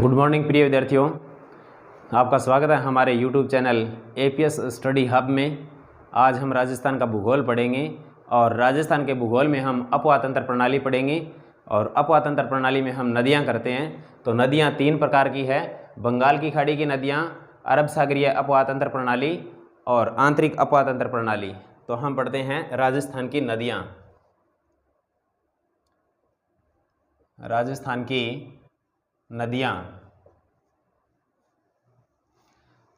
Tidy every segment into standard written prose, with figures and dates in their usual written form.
Good morning प्रिय विद्यार्थियों, आपका स्वागत है हमारे YouTube channel APS study hub में। आज हम राजस्थान का भूगोल पढ़ेंगे और राजस्थान के भूगोल में हम अपवातंत्र प्रणाली पढ़ेंगे। और अपवातंत्र प्रणाली में हम नदियां करते हैं। तो नदियां तीन प्रकार की है: बंगाल की खाड़ी की नदियां, अरब सागरीय अपवातंत्र प्रणाली और आंतरिक अपवातंत्र प्रणाली। तो हम पढ़ते हैं राजस्थान की नदियाँ। राजस्थान की नदियाँ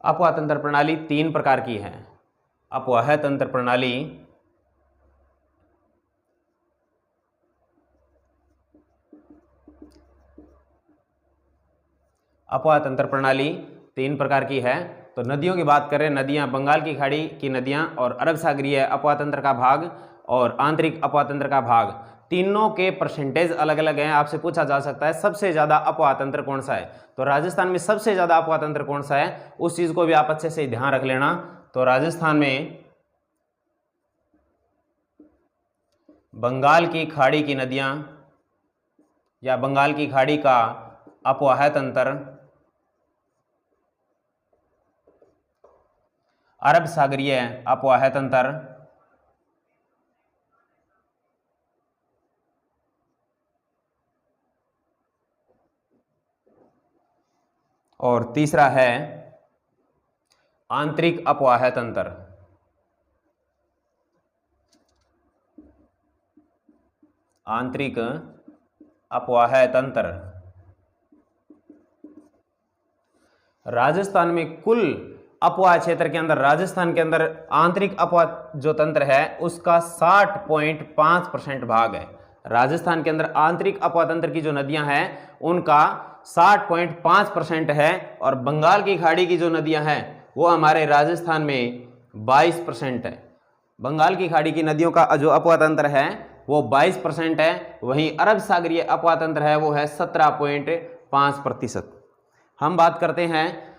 अपवातंत्र प्रणाली तीन प्रकार की है: अपवाह तंत्र प्रणाली, अपवातंत्र प्रणाली तीन प्रकार की है। तो नदियों की बात करें, नदियां बंगाल की खाड़ी की नदियां और अरब सागरीय अपवातंत्र का भाग और आंतरिक अपवातंत्र का भाग, तीनों के परसेंटेज अलग अलग हैं। आपसे पूछा जा सकता है सबसे ज्यादा अपवातंत्र कौन सा है। तो राजस्थान में सबसे ज्यादा अपवातंत्र कौन सा है, उस चीज को भी आप अच्छे से ध्यान रख लेना। तो राजस्थान में बंगाल की खाड़ी की नदियां या बंगाल की खाड़ी का अपवाह तंत्र, अरब सागरीय अपवाह तंत्र और तीसरा है आंतरिक अपवाह तंत्र। आंतरिक अपवाह तंत्र। राजस्थान में कुल अपवाह क्षेत्र के अंदर, राजस्थान के अंदर आंतरिक अपवाह जो तंत्र है उसका 60.5% भाग है। राजस्थान के अंदर आंतरिक अपवाह तंत्र की जो नदियां हैं उनका 60.5% है और बंगाल की खाड़ी की जो नदियां हैं वो हमारे राजस्थान में 22% है। बंगाल की खाड़ी की नदियों का जो अपवाह तंत्र है वो 22% है, वहीं अरब सागरीय अपवाह तंत्र है वो है 17.5%। हम बात करते हैं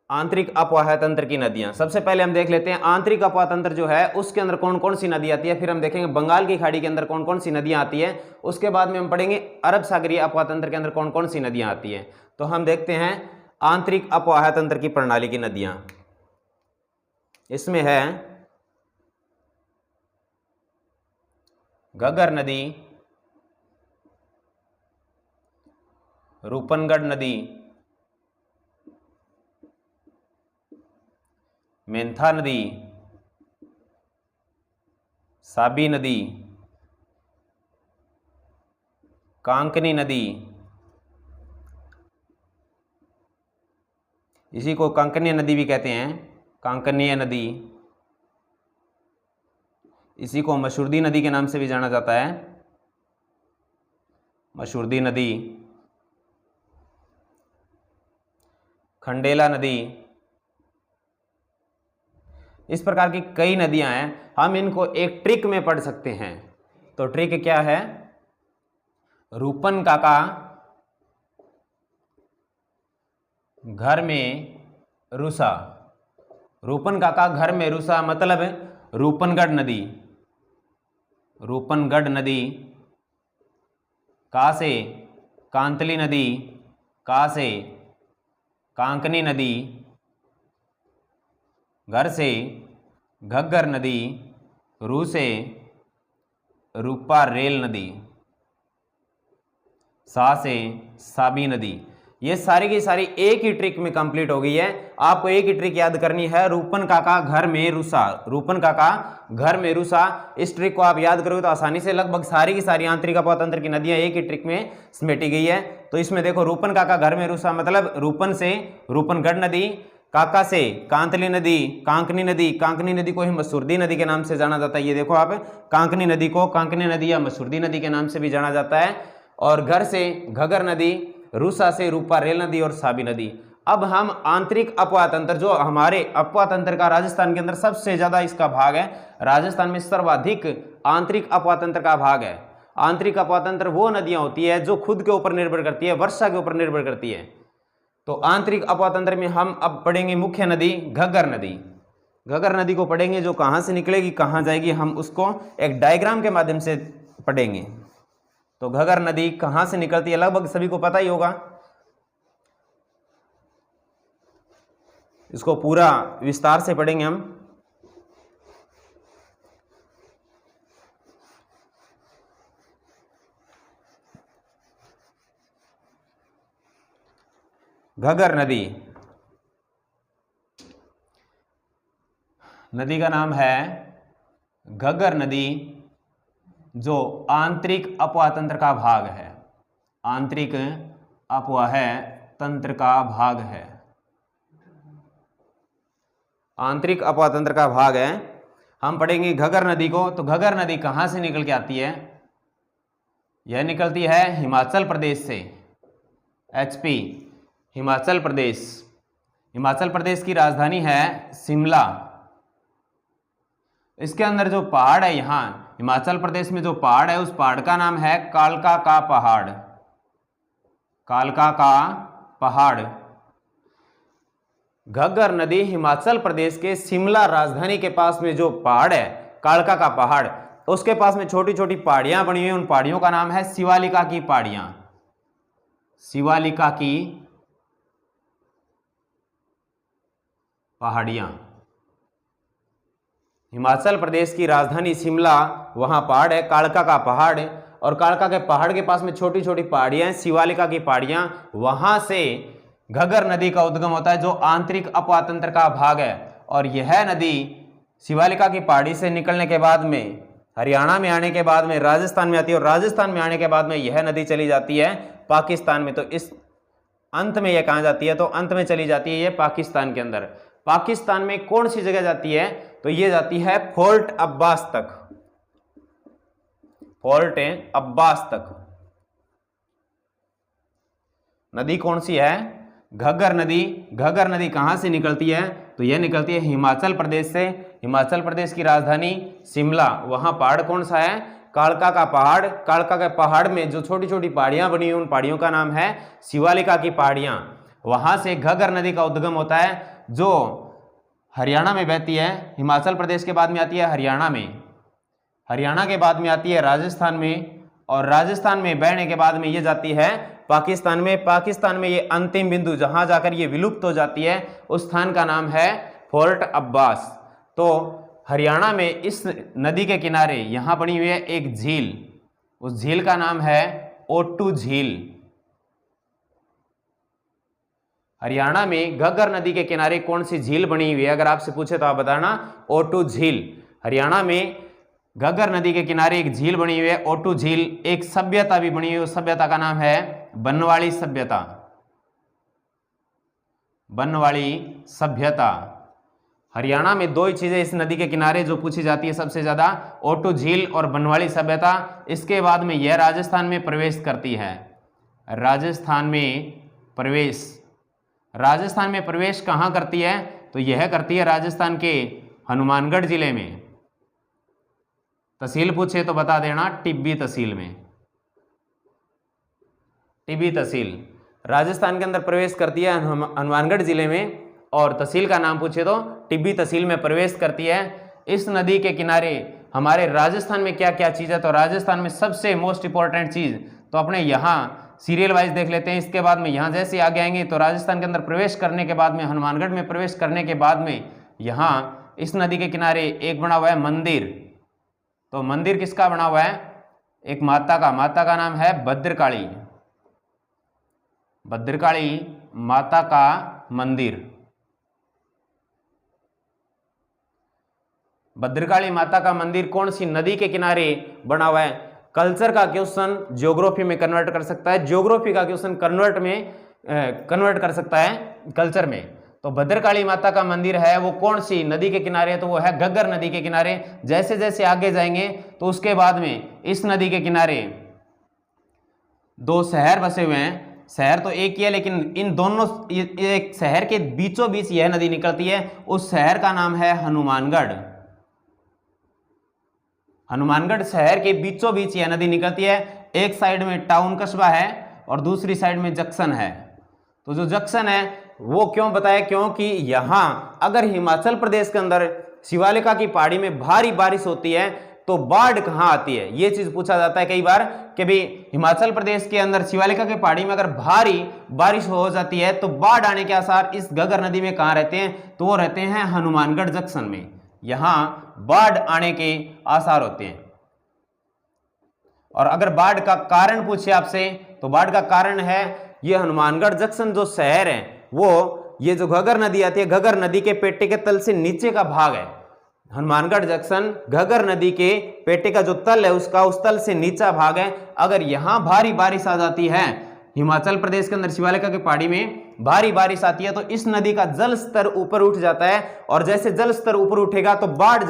आंतरिक अपवाह तंत्र की नदियां। सबसे पहले हम देख लेते हैं आंतरिक अपवाह तंत्र जो है उसके अंदर कौन कौन सी नदी आती है, फिर हम देखेंगे बंगाल की खाड़ी के अंदर कौन कौन सी नदियां आती है, उसके बाद में हम पढ़ेंगे अरब सागरीय अपवाह तंत्र के अंदर कौन कौन सी नदियां आती है। तो हम देखते हैं आंतरिक अपवाह तंत्र की प्रणाली की नदियां। इसमें है घग्गर नदी, रूपनगढ़ नदी, मेंथा नदी, साबी नदी, कांकनी नदी, इसी को कांकनीय नदी भी कहते हैं, कांकनीय नदी, इसी को मशुरदी नदी के नाम से भी जाना जाता है, मशुरदी नदी, खंडेला नदी। इस प्रकार की कई नदियां हैं, हम इनको एक ट्रिक में पढ़ सकते हैं। तो ट्रिक क्या है? रूपन काका घर में रुसा। रूपन काका घर में रुसा मतलब रूपनगढ़ नदी, रूपनगढ़ नदी, का से कांतली नदी, का से कांकनी नदी, घर से घग्गर नदी, रू से रूपा रेल नदी, सा से साबी नदी। ये सारी की सारी एक ही ट्रिक में कंप्लीट हो गई है। आपको एक ही ट्रिक याद करनी है, रूपन काका घर में रुसा, रूपन काका घर में रुसा। इस ट्रिक को आप याद करोगे तो आसानी से लगभग सारी की सारी आंतरिक अपवाह तंत्र की नदियां एक ही ट्रिक में समेटी गई है। तो इसमें देखो, रूपन काका घर में रुसा मतलब रूपन से रूपनगढ़ नदी, काका से कांतली नदी, कांकनी नदी, कांकनी नदी को ही मसूरदी नदी के नाम से जाना जाता है। ये देखो आप, कांकनी नदी को कांकनी नदी या मसूरदी नदी के नाम से भी जाना जाता है। और घर से घग्गर नदी, रूसा से रूपा रेल नदी और साबी नदी। अब हम आंतरिक अपवाह तंत्र, जो हमारे अपवाह तंत्र का राजस्थान के अंदर सबसे ज्यादा इसका भाग है, राजस्थान में सर्वाधिक आंतरिक अपवाह तंत्र का भाग है। आंतरिक अपवाह तंत्र वो नदियां होती है जो खुद के ऊपर निर्भर करती है, वर्षा के ऊपर निर्भर करती है। तो आंतरिक अपवाह तंत्र में हम अब पढ़ेंगे मुख्य नदी घग्गर नदी। घग्गर नदी को पढ़ेंगे, जो कहां से निकलेगी कहां जाएगी, हम उसको एक डायग्राम के माध्यम से पढ़ेंगे। तो घग्गर नदी कहाँ से निकलती है लगभग सभी को पता ही होगा। इसको पूरा विस्तार से पढ़ेंगे हम। घग्गर नदी, नदी का नाम है घग्गर नदी, जो आंतरिक अपवाह तंत्र का भाग है, आंतरिक अपवाह तंत्र का भाग है, आंतरिक अपवाह तंत्र का भाग है। हम पढ़ेंगे घग्गर नदी को। तो घग्गर नदी कहां से निकल के आती है? यह निकलती है हिमाचल प्रदेश से, एचपी, हिमाचल प्रदेश। हिमाचल प्रदेश की राजधानी है शिमला। इसके अंदर जो पहाड़ है, यहां हिमाचल प्रदेश में जो पहाड़ है, उस पहाड़ का नाम है कालका का पहाड़, कालका का पहाड़। घग्गर नदी हिमाचल प्रदेश के शिमला राजधानी के पास में जो पहाड़ है, कालका का पहाड़, उसके पास में छोटी छोटी पहाड़ियां बनी हुई, उन पहाड़ियों का नाम है शिवालिका की पहाड़ियां, शिवालिका की पहाड़ियां। हिमाचल प्रदेश की राजधानी शिमला, वहां पहाड़ है कालका का पहाड़, और कालका के पहाड़ के पास में छोटी छोटी पहाड़ियां, शिवालिका की पहाड़ियां, वहां से घग्गर नदी का उद्गम होता है, जो आंतरिक अपवाह तंत्र का भाग है। और यह नदी शिवालिका की पहाड़ी से निकलने के बाद में हरियाणा में आने के बाद में राजस्थान में आती है, और राजस्थान में आने के बाद में यह नदी चली जाती है पाकिस्तान में। तो इस अंत में यह कहां जाती है? तो अंत में चली जाती है यह पाकिस्तान के अंदर। पाकिस्तान में कौन सी जगह जाती है? तो यह जाती है फोर्ट अब्बास तक, फोर्ट अब्बास तक। नदी कौन सी है? घग्गर नदी। घग्गर नदी कहां से निकलती है? तो यह निकलती है हिमाचल प्रदेश से। हिमाचल प्रदेश की राजधानी शिमला, वहां पहाड़ कौन सा है? कालका का पहाड़। कालका के पहाड़ में जो छोटी छोटी पहाड़ियां बनी हुई, उन पहाड़ियों का नाम है शिवालिका की पहाड़ियां। वहां से घग्गर नदी का उद्गम होता है, जो हरियाणा में बहती है। हिमाचल प्रदेश के बाद में आती है हरियाणा में, हरियाणा के बाद में आती है राजस्थान में, और राजस्थान में बहने के बाद में ये जाती है पाकिस्तान में। पाकिस्तान में ये अंतिम बिंदु जहां जाकर ये विलुप्त हो जाती है, उस स्थान का नाम है फोर्ट अब्बास। तो हरियाणा में इस नदी के किनारे यहां बनी हुई है एक झील, उस झील का नाम है ओटू झील। हरियाणा में घग्गर नदी के किनारे कौन सी झील बनी हुई है? अगर आपसे पूछे तो आप बताना, ओटू झील। हरियाणा में घग्गर नदी के किनारे एक झील बनी हुई है, ओटू झील। एक सभ्यता भी बनी हुई है, उस सभ्यता का नाम है बनवाड़ी सभ्यता, बनवाड़ी सभ्यता। हरियाणा में दो ही चीजें इस नदी के किनारे जो पूछी जाती है सबसे ज्यादा, ओटू झील और बनवाड़ी सभ्यता। इसके बाद में यह राजस्थान में प्रवेश करती है, राजस्थान में प्रवेश। राजस्थान में प्रवेश कहां करती है? तो यह करती है राजस्थान के हनुमानगढ़ जिले में। तहसील पूछे तो बता देना, टिब्बी तहसील में, टिब्बी तहसील राजस्थान के अंदर प्रवेश करती है हनुमानगढ़ जिले में, और तहसील का नाम पूछे तो टिब्बी तहसील में प्रवेश करती है। इस नदी के किनारे हमारे राजस्थान में क्या क्या चीज है? तो राजस्थान में सबसे मोस्ट इंपॉर्टेंट चीज तो अपने यहाँ सीरियल वाइज देख लेते हैं। इसके बाद में यहाँ जैसे आगे आएंगे तो राजस्थान के अंदर प्रवेश करने के बाद में, हनुमानगढ़ में प्रवेश करने के बाद में, यहाँ इस नदी के किनारे एक बना हुआ है मंदिर। तो मंदिर किसका बना हुआ है? एक माता का, माता का नाम है भद्रकाली, भद्रकाली माता का मंदिर। भद्रकाली माता का मंदिर कौन सी नदी के किनारे बना हुआ है? कल्चर का क्वेश्चन ज्योग्राफी में कन्वर्ट कर सकता है, ज्योग्राफी का क्वेश्चन कन्वर्ट कर सकता है कल्चर में। तो भद्रकाली माता का मंदिर है वो कौन सी नदी के किनारे? तो वो है घग्गर नदी के किनारे। जैसे जैसे आगे जाएंगे तो उसके बाद में इस नदी के किनारे दो शहर बसे हुए हैं। शहर तो एक ही है, लेकिन इन दोनों एक शहर के बीचों बीच यह नदी निकलती है। उस शहर का नाम है हनुमानगढ़। हनुमानगढ़ शहर के बीचों बीच यह नदी निकलती है। एक साइड में टाउन कस्बा है और दूसरी साइड में जंक्शन है। तो जो जंक्शन है वो क्यों बताया? क्योंकि यहां अगर हिमाचल प्रदेश के अंदर शिवालिका की पहाड़ी में भारी बारिश होती है तो बाढ़ कहाँ आती है, ये चीज पूछा जाता है कई बार कि भाई हिमाचल प्रदेश के अंदर शिवालिका के पहाड़ी में अगर भारी बारिश हो जाती है तो बाढ़ आने के आसार इस घग्गर नदी में कहाँ रहते हैं, तो वो रहते हैं हनुमानगढ़ जंक्शन में, यहां बाढ़ आने के आसार होते हैं। और अगर बाढ़ का कारण पूछे आपसे तो बाढ़ का कारण है ये हनुमानगढ़ जंक्शन जो शहर है वो, ये जो घग्गर नदी आती है घग्गर नदी के पेटे के तल से नीचे का भाग है। हनुमानगढ़ जंक्शन घग्गर नदी के पेटे का जो तल है उसका उस तल से नीचा भाग है। अगर यहां भारी बारिश आ जाती है, हिमाचल प्रदेश के अंदर शिवालिका की पहाड़ी में भारी बारिश आती है तो इस नदी का जल स्तर ऊपर उठ जाता है, और जैसे जल स्तर ऊपर उठेगा तो बाढ़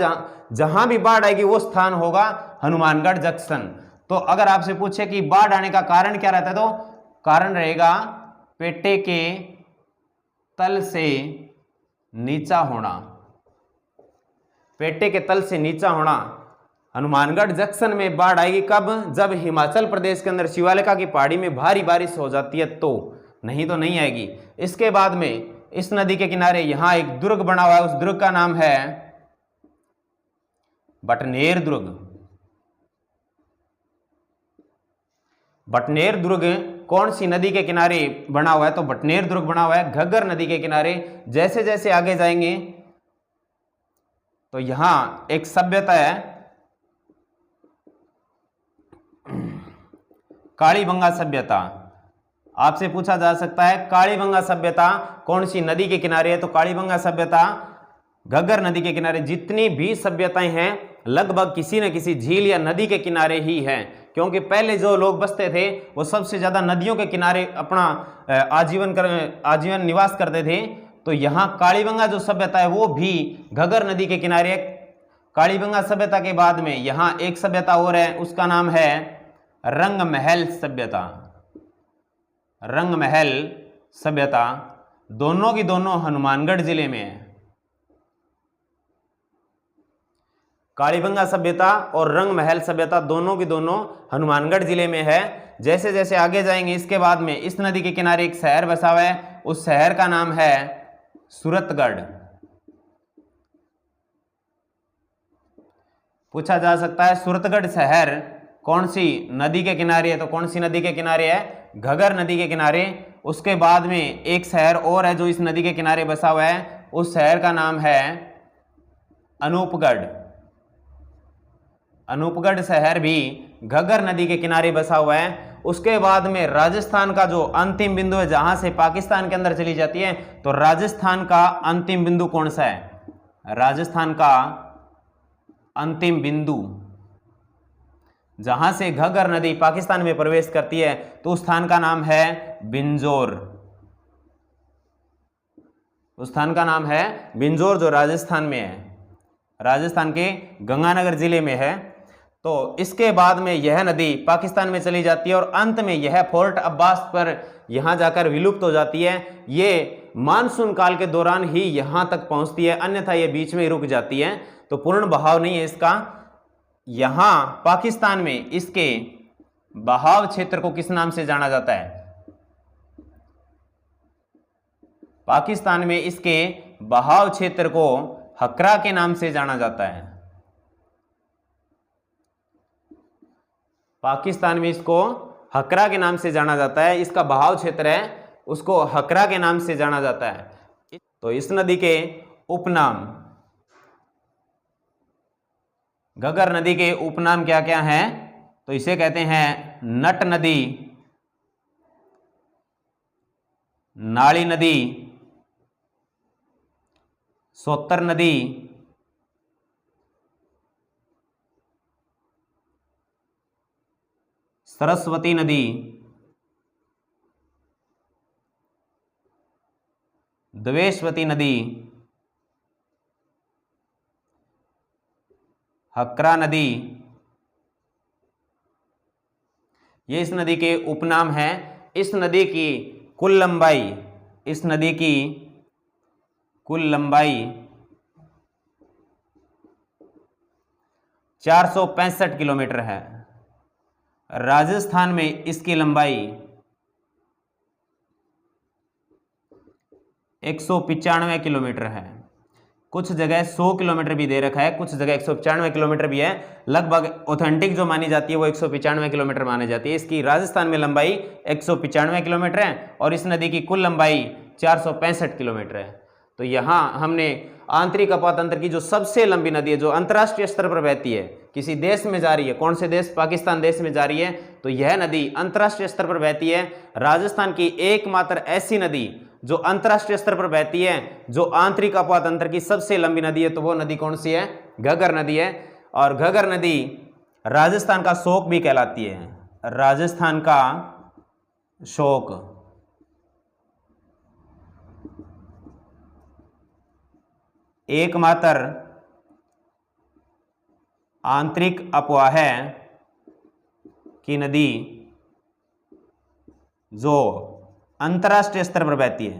जहां भी बाढ़ आएगी वो स्थान होगा हनुमानगढ़ जंक्शन। तो अगर आपसे पूछे कि बाढ़ आने का कारण क्या रहता है, तो कारण रहेगा पेटे के तल से नीचा होना, पेटे के तल से नीचा होना। हनुमानगढ़ जंक्शन में बाढ़ आएगी कब, जब हिमाचल प्रदेश के अंदर शिवालिका की पहाड़ी में भारी बारिश हो जाती है, तो नहीं तो नहीं आएगी। इसके बाद में इस नदी के किनारे यहां एक दुर्ग बना हुआ है, उस दुर्ग का नाम है बटनेर दुर्ग। बटनेर दुर्ग कौन सी नदी के किनारे बना हुआ है, तो बटनेर दुर्ग बना हुआ है घग्गर नदी के किनारे। जैसे जैसे आगे जाएंगे तो यहां एक सभ्यता है कालीबंगा सभ्यता। आपसे पूछा जा सकता है कालीबंगा सभ्यता कौन सी नदी के किनारे है, तो कालीबंगा सभ्यता घग्गर नदी के किनारे। जितनी भी सभ्यताएं हैं लगभग किसी न किसी झील या नदी के किनारे ही हैं, क्योंकि पहले जो लोग बसते थे वो सबसे ज्यादा नदियों के किनारे अपना आजीवन निवास करते थे। तो यहाँ कालीबंगा जो सभ्यता है वो भी घग्गर नदी के किनारे। कालीबंगा सभ्यता के बाद में यहाँ एक सभ्यता और है, उसका नाम है रंगमहल सभ्यता। रंगमहल सभ्यता दोनों की दोनों हनुमानगढ़ जिले में है। कालीबंगा सभ्यता और रंगमहल सभ्यता दोनों की दोनों हनुमानगढ़ जिले में है। जैसे जैसे आगे जाएंगे इसके बाद में इस नदी के किनारे एक शहर बसा हुआ है, उस शहर का नाम है सूरतगढ़। पूछा जा सकता है सूरतगढ़ शहर कौन सी नदी के किनारे है, तो कौन सी नदी के किनारे है, घग्गर नदी के किनारे। उसके बाद में एक शहर और है जो इस नदी के किनारे बसा हुआ है, उस शहर का नाम है अनूपगढ़। अनूपगढ़ शहर भी घग्गर नदी के किनारे बसा हुआ है। उसके बाद में राजस्थान का जो अंतिम बिंदु है जहां से पाकिस्तान के अंदर चली जाती है, तो राजस्थान का अंतिम बिंदु कौन सा है, राजस्थान का अंतिम बिंदु जहां से घग्गर नदी पाकिस्तान में प्रवेश करती है तो उस स्थान का नाम है बिंजोर। उस स्थान का नाम है बिंजोर जो राजस्थान में है, राजस्थान के गंगानगर जिले में है। तो इसके बाद में यह नदी पाकिस्तान में चली जाती है और अंत में यह फोर्ट अब्बास पर यहां जाकर विलुप्त हो जाती है। ये मानसून काल के दौरान ही यहां तक पहुंचती है, अन्यथा ये बीच में ही रुक जाती है, तो पूर्ण बहाव नहीं है इसका। यहां पाकिस्तान में इसके बहाव क्षेत्र को किस नाम से जाना जाता है, पाकिस्तान में इसके बहाव क्षेत्र को हकरा के नाम से जाना जाता है। पाकिस्तान में इसको हकरा के नाम से जाना जाता है, इसका बहाव क्षेत्र है उसको हकरा के नाम से जाना जाता है। तो इस नदी के उपनाम, घग्गर नदी के उपनाम क्या क्या हैं, तो इसे कहते हैं नट नदी, नाली नदी, सोत्तर नदी, सरस्वती नदी, द्वेषवती नदी, हकरा नदी, ये इस नदी के उपनाम हैं। इस नदी की कुल लंबाई, इस नदी की कुल लंबाई 465 किलोमीटर है। राजस्थान में इसकी लंबाई 195 किलोमीटर है। कुछ जगह 100 किलोमीटर भी दे रखा है, कुछ जगह 195 किलोमीटर भी है। लगभग ऑथेंटिक जो मानी जाती है वो 195 किलोमीटर मानी जाती है। इसकी राजस्थान में लंबाई 195 किलोमीटर है और इस नदी की कुल लंबाई 465 किलोमीटर है। तो यहाँ हमने आंतरिक अपातंत्र की जो सबसे लंबी नदी है, जो अंतर्राष्ट्रीय स्तर पर बहती है, किसी देश में जा रही है, कौन से देश, पाकिस्तान देश में जा रही है, तो यह नदी अंतर्राष्ट्रीय स्तर पर बहती है। राजस्थान की एकमात्र ऐसी नदी जो अंतर्राष्ट्रीय स्तर पर बहती है, जो आंतरिक अपातंत्र की सबसे लंबी नदी है, तो वो नदी कौन सी है? घग्गर नदी है। और घग्गर नदी राजस्थान का शोक भी कहलाती है, राजस्थान का शोक। एकमात्र आंतरिक अपवाह की नदी जो अंतर्राष्ट्रीय स्तर पर बहती है।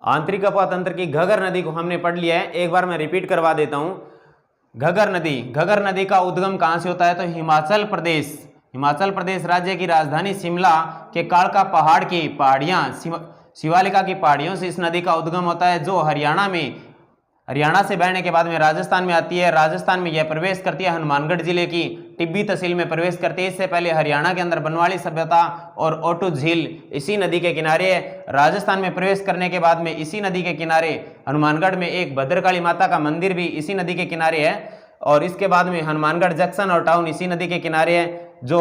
आंतरिक अपातंत्र की घग्गर नदी को हमने पढ़ लिया है, एक बार मैं रिपीट करवा देता हूं। घग्गर नदी का उद्गम कहां से होता है? तो हिमाचल प्रदेश राज्य की राजधानी शिमला के कालका पहाड़ की पहाड़ियां, शिवालिका की पहाड़ियों से इस नदी का उद्गम होता है, जो हरियाणा से बहने के बाद में राजस्थान में आती है। राजस्थान में यह प्रवेश करती है हनुमानगढ़ जिले की टिब्बी तहसील में प्रवेश करती है। इससे पहले हरियाणा के अंदर बनवाली सभ्यता और ओटू झील इसी नदी के किनारे है। राजस्थान में प्रवेश करने के बाद में इसी नदी के किनारे हनुमानगढ़ में एक भद्रकाली माता का मंदिर भी इसी नदी के किनारे है। और इसके बाद में हनुमानगढ़ जंक्शन और टाउन इसी नदी के किनारे है। जो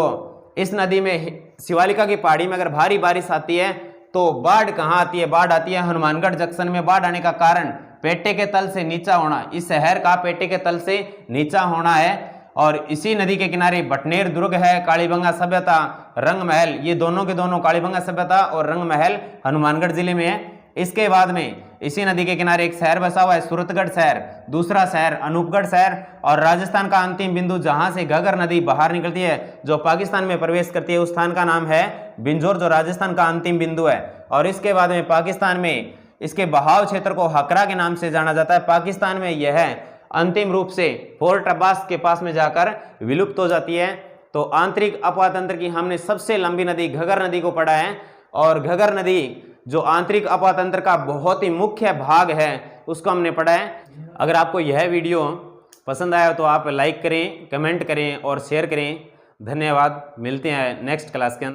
इस नदी में शिवालिका की पहाड़ी में अगर भारी बारिश आती है तो बाढ़ कहाँ आती है? बाढ़ आती है हनुमानगढ़ जंक्शन में। बाढ़ आने का कारण पेटे के तल से नीचा होना, इस शहर का पेटे के तल से नीचा होना है। और इसी नदी के किनारे बटनेर दुर्ग है, कालीबंगा सभ्यता, रंग महल, ये दोनों के दोनों, कालीबंगा सभ्यता और रंग महल हनुमानगढ़ जिले में है। इसके बाद में इसी नदी के किनारे एक शहर बसा हुआ है, सूरतगढ़ शहर, दूसरा शहर अनूपगढ़ शहर। और राजस्थान का अंतिम बिंदु जहां से घग्गर नदी बाहर निकलती है, जो पाकिस्तान में प्रवेश करती है, उस स्थान का नाम है बिंजोर, जो राजस्थान का अंतिम बिंदु है। और इसके बाद में पाकिस्तान में इसके बहाव क्षेत्र को हकरा के नाम से जाना जाता है। पाकिस्तान में यह अंतिम रूप से फोर्ट अब्बास के पास में जाकर विलुप्त हो जाती है। तो आंतरिक अपातंत्र की हमने सबसे लंबी नदी घग्गर नदी को पढ़ा है। और घग्गर नदी जो आंतरिक अपातंत्र का बहुत ही मुख्य भाग है, उसको हमने पढ़ा है। अगर आपको यह वीडियो पसंद आया तो आप लाइक करें, कमेंट करें और शेयर करें। धन्यवाद। मिलते हैं नेक्स्ट क्लास के अंदर।